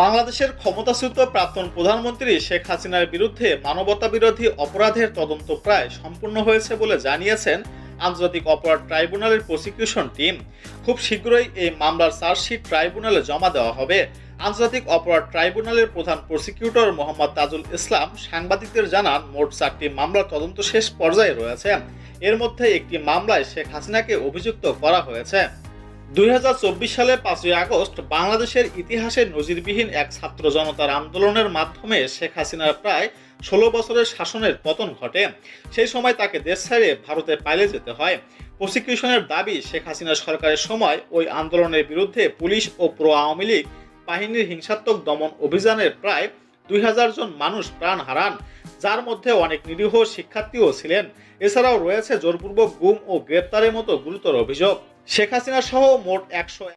বাংলাদেশের ক্ষমতাচ্যুত প্রাক্তন প্রধানমন্ত্রী শেখ হাসিনার বিরুদ্ধে মানবতাবিরোধী অপরাধের তদন্ত প্রায় সম্পূর্ণ হয়েছে বলে জানিয়েছেন আন্তর্জাতিক অপরাধ ট্রাইব্যুনালের প্রসিকিউশন টিম। খুব শীঘ্রই এই মামলার চার্জশিট ট্রাইব্যুনালে জমা দেওয়া হবে। আন্তর্জাতিক অপরাধ ট্রাইব্যুনালের প্রধান প্রসিকিউটর মোহাম্মদ তাজুল ইসলাম সাংবাদিকদের জানান, মোট 4টি মামলার তদন্ত শেষ পর্যায়ে রয়েছে। এর মধ্যে একটি মামলায় শেখ হাসিনাকে অভিযুক্ত করা হয়েছে। 2024 সালে 5ই আগস্ট বাংলাদেশের ইতিহাসে নজিরবিহীন এক ছাত্র জনতার আন্দোলনের মাধ্যমে শেখ হাসিনার প্রায় 16 বছরের শাসনের পতন ঘটে। সেই সময় তাকে দেশ ছেড়ে ভারতে পালিয়ে যেতে হয়। প্রসিকিউশনের দাবি, শেখ হাসিনা সরকারের সময় ওই আন্দোলনের বিরুদ্ধে পুলিশ ও প্রো আওয়ামী লীগ বাহিনীর হিংসাত্মক দমন অভিযানের প্রায় 2000 জন মানুষ প্রাণ হারান, যার মধ্যে অনেক নিরীহ শিক্ষার্থীও ছিলেন। এছাড়াও রয়েছে জোরপূর্বক গুম ও গ্রেপ্তারের মতো গুরুতর অভিযোগ। শেখ হাসিনা সহ মোট 100